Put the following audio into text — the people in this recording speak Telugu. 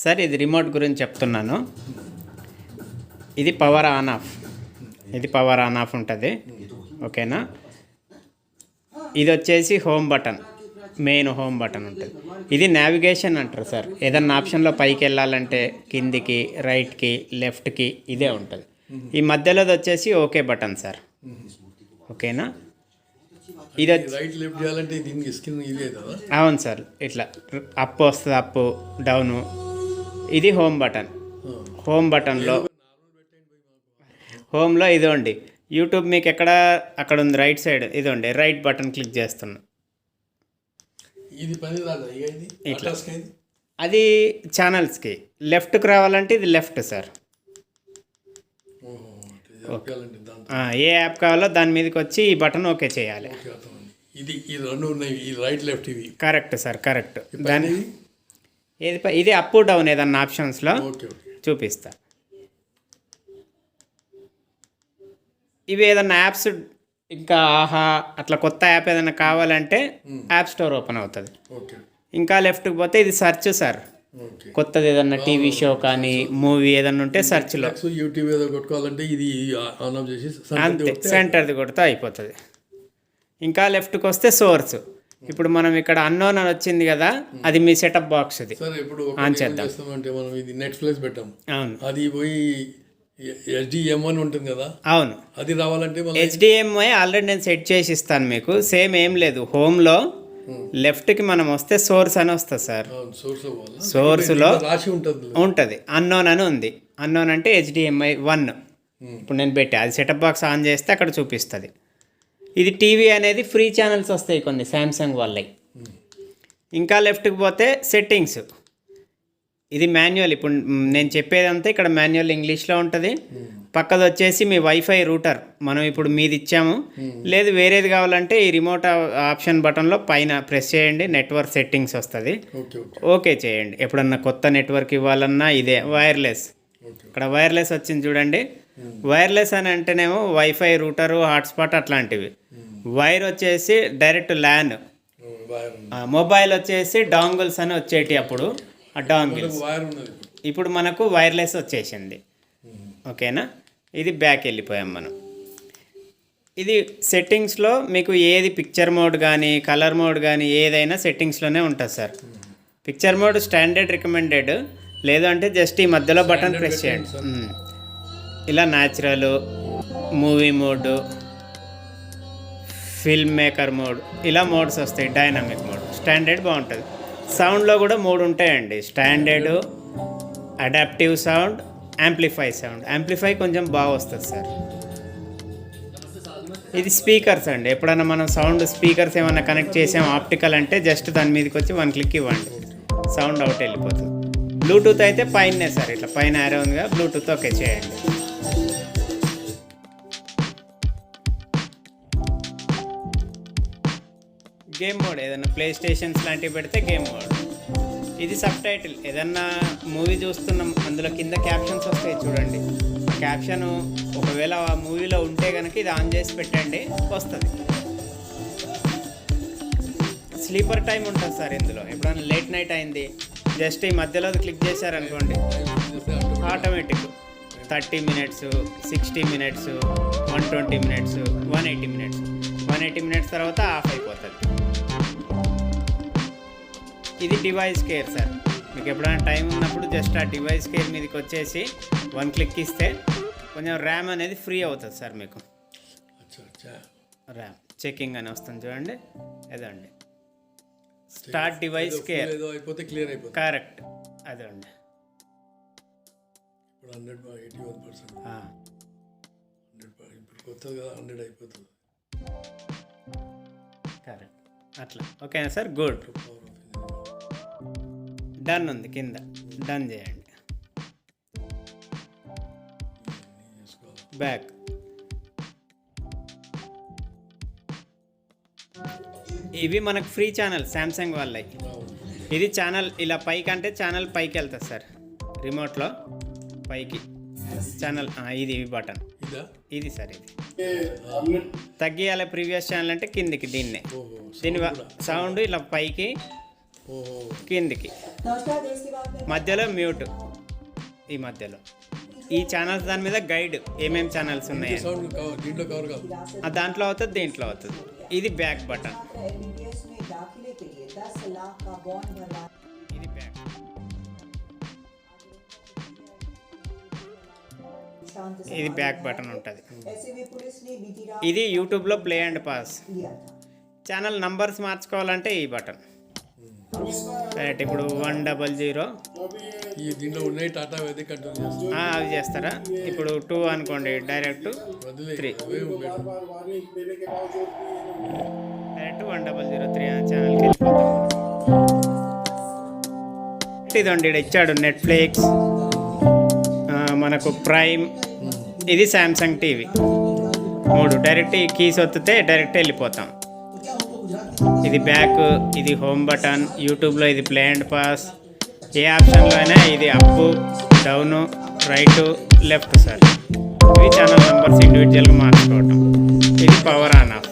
సార్ ఇది రిమోట్ గురించి చెప్తున్నాను. ఇది పవర్ ఆన్ ఆఫ్, ఇది పవర్ ఆన్ ఆఫ్ ఉంటుంది. ఓకేనా. ఇది వచ్చేసి home button, main home button ఉంటుంది. ఇది నావిగేషన్ అంటారు సార్. ఏదన్నా ఆప్షన్లో పైకి వెళ్ళాలంటే కిందికి, రైట్కి, లెఫ్ట్కి ఇదే ఉంటుంది. ఈ మధ్యలోది వచ్చేసి ఓకే బటన్ సార్. ఓకేనా. ఇది రైట్ లెఫ్ట్ చేయాలంటే దీనికి స్క్రీన్ ఇదే కదా? అవును సార్. ఇట్లా అప్ వస్తుంది, అప్ డౌను. ఇది హోమ్ బటన్. హోమ్ బటన్లో హోమ్లో ఇదోండి యూట్యూబ్ మీకు ఎక్కడ అక్కడ ఉంది రైట్ సైడ్, ఇదోండి రైట్ బటన్ క్లిక్ చేస్తున్నా. ఇది పని ఇట్లా అది ఛానల్స్కి. లెఫ్ట్కి రావాలంటే ఇది లెఫ్ట్ సార్. ఏ యాప్ కావాలో దాని మీదకి వచ్చి ఈ బటన్ ఓకే చేయాలి. ఇది రెండు ఉన్నాయి, ఈ రైట్ లెఫ్ట్ ఇవి. Correct sir, correct. దాని ఇది అప్ డౌన్ ఏదన్నా ఆప్షన్స్లో చూపిస్తా. ఇవి ఏదన్నా యాప్స్ ఇంకా ఆహా అట్లా కొత్త యాప్ ఏదైనా కావాలంటే యాప్ స్టోర్ ఓపెన్ అవుతుంది. ఇంకా లెఫ్ట్కి పోతే ఇది సెర్చ్ సార్. కొత్తది ఏదన్నా టీవీ షో కానీ మూవీ ఏదన్నా ఉంటే సెర్చ్లో యూట్యూబ్ ఏదో కొట్టుకోవాలంటే ఇది ఆన్ ఆఫ్ చేసి అంతే సెంటర్ది కొడితే అయిపోతుంది. ఇంకా లెఫ్ట్కి వస్తే సోర్స్. ఇప్పుడు మనం ఇక్కడ అన్నోన్ అని వచ్చింది కదా, అది మీ సెటప్ బాక్స్. ఇది ఆన్ చేద్దాం అంటే మనం ఇది నెట్ఫ్లిక్స్ పెట్టాం. అవును. అది పోయి HDMI ఉంటుంది కదా. అవును. అది రావాలంటే HDMI ఆల్రెడీ నేను సెట్ చేసి ఇస్తాను మీకు. సేమ్ ఏం లేదు, హోమ్లో లెఫ్ట్కి మనం వస్తే సోర్స్ అని వస్తుంది సార్. సోర్స్లో ఉంటుంది అన్నోన్ అని ఉంది. అన్నోన్ అంటే HDMI 1. ఇప్పుడు నేను పెట్టా, అది సెటప్ బాక్స్ ఆన్ చేస్తే అక్కడ చూపిస్తుంది. ఇది టీవీ అనేది ఫ్రీ ఛానల్స్ వస్తాయి కొన్ని శాంసంగ్ వాళ్ళవి. ఇంకా లెఫ్ట్కి పోతే సెట్టింగ్స్. ఇది మాన్యువల్. ఇప్పుడు నేను చెప్పేదంతా ఇక్కడ మాన్యువల్ ఇంగ్లీష్లో ఉంటుంది. పక్కది వచ్చేసి మీ వైఫై రూటర్. మనం ఇప్పుడు మీది ఇచ్చాము, లేదు వేరేది కావాలంటే ఈ రిమోట్ ఆప్షన్ బటన్లో పైన ప్రెస్ చేయండి, నెట్వర్క్ సెట్టింగ్స్ వస్తుంది. ఓకే చేయండి. ఎప్పుడన్నా కొత్త నెట్వర్క్ ఇవ్వాలన్నా ఇదే వైర్లెస్. ఇక్కడ వైర్లెస్ వచ్చింది చూడండి. వైర్లెస్ అని అంటేనేమో వైఫై రూటరు, హాట్స్పాట్ అట్లాంటివి. వైర్ వచ్చేసి డైరెక్ట్ ల్యాన్. మొబైల్ వచ్చేసి డాంగిల్స్ అని వచ్చేటి అప్పుడు, ఆ డాంగిల్స్. ఇప్పుడు మనకు వైర్లెస్ వచ్చేసింది. ఓకేనా. ఇది బ్యాక్ వెళ్ళిపోయాం మనం. ఇది సెట్టింగ్స్లో మీకు ఏది పిక్చర్ మోడ్ కానీ కలర్ మోడ్ కానీ ఏదైనా సెట్టింగ్స్లోనే ఉంటుంది sir. Picture mode standard recommended, లేదు అంటే జస్ట్ ఈ మధ్యలో బటన్ ప్రెస్ చేయండి. ఇలా natural, movie mode, film maker mode, ఇలా మోడ్స్ వస్తాయి. డైనమిక్ మోడ్, స్టాండర్డ్ బాగుంటుంది. సౌండ్లో కూడా 3 ఉంటాయండి. Standard, adaptive sound, amplify sound. Amplify కొంచెం బాగా వస్తుంది సార్. ఇది స్పీకర్స్ అండి. ఎప్పుడైనా మనం సౌండ్ స్పీకర్స్ ఏమైనా కనెక్ట్ చేసాం ఆప్టికల్ అంటే జస్ట్ దాని మీదకి వచ్చి 1 క్లిక్ ఇవ్వండి, సౌండ్ అవుట్ వెళ్ళిపోతుంది. బ్లూటూత్ అయితే పైనే సార్, ఇట్లా పైన యారో ఉందిగా, బ్లూటూత్ ఓకే చేయండి. గేమ్ మోడ్ ఏదన్నా ప్లే స్టేషన్స్ లాంటివి పెడితే గేమ్ మోడ్. ఇది సబ్ టైటిల్. ఏదన్నా మూవీ చూస్తున్నాం, అందులో కింద క్యాప్షన్స్ వస్తాయి చూడండి. క్యాప్షన్ ఒకవేళ ఆ మూవీలో ఉంటే కనుక ఇది ఆన్ చేసి పెట్టండి, వస్తుంది. స్లీపర్ టైం ఉంటుంది సార్ ఇందులో. ఎప్పుడైనా లేట్ నైట్ అయింది, జస్ట్ ఈ మధ్యలో క్లిక్ చేశారనుకోండి, automatic 30 minutes, 60 minutes, 120 minutes, 180 minutes. 180 minutes తర్వాత ఆఫ్ అయిపోతుంది. ఇది డివైస్ కేర్ సార్. మీకు ఎప్పుడైనా టైం ఉన్నప్పుడు జస్ట్ ఆ డివైస్ కేర్ మీదకి వచ్చేసి 1 క్లిక్ ఇస్తే కొంచెం ర్యామ్ అనేది ఫ్రీ అవుతుంది సార్ మీకు. ర్యామ్ చెకింగ్ అని వస్తుంది చూడండి, అదండి స్టార్ట్ డివైస్ కేర్. కరెక్ట్, అదండి. కరెక్ట్, అట్లా. ఓకేనా సార్, గుడ్. డన్ ఉంది కింద, డన్ చేయండి. బ్యాక్. ఇవి మనకు ఫ్రీ ఛానల్ శాంసంగ్ వాళ్ళవి. ఇది ఛానల్ ఇలా పైకి అంటే ఛానల్ పైకి వెళ్తుంది సార్. రిమోట్లో పైకి ఛానల్, ఇది బటన్. ఇది సార్, ఇది తగ్గియాలి ప్రీవియస్ ఛానల్ అంటే కిందికి. దీన్ని సౌండ్ ఇలా పైకి ఓహో. కిందికి మధ్యలో మ్యూట్, ఈ మధ్యలో ఈ ఛానల్స్ దాని మీద గైడ్ ఏమేమి ఛానల్స్ ఉన్నాయి సౌండ్ దీంట్లో కవర్ కాదు. దాంట్లో అవుతుంది, దీంట్లో అవుతుంది. ఇది బ్యాక్ బటన్, ఇది బ్యాక్. ఇది బ్యాక్ బటన్ ఉంటుంది. ఇది యూట్యూబ్లో play and pause. Channel numbers మార్చుకోవాలంటే ఈ బటన్. రైట్, ఇప్పుడు 100 ఈ దీంట్లో ఉన్నాయి టాటా అయితే కంటిన్యూ చేస్తాం. అవి చేస్తారా? ఇప్పుడు 2 అనుకోండి, డైరెక్ట్ 3, డైరెక్ట్ 1003 ఛానల్కి వెళ్ళిపోతాం. ఇదండి, ఇక్కడ ఇచ్చాడు నెట్ఫ్లిక్స్, మనకు ప్రైమ్, ఇది శాంసంగ్ టీవీ. 3 డైరెక్ట్ ఈ కీస్ ఒత్తితే డైరెక్ట్ వెళ్ళిపోతాం. ఇది బ్యాక్, ఇది హోమ్ బటన్. యూట్యూబ్లో ఇది ప్లే అండ్ పాస్. ఏ ఆప్షన్లో అయినా ఇది up, down, right, left sir. ఇవి ఛానల్ నెంబర్స్ ఇండివిజువల్గా మార్చుకోవటం. ఇది పవర్ ఆన్ ఆఫ్.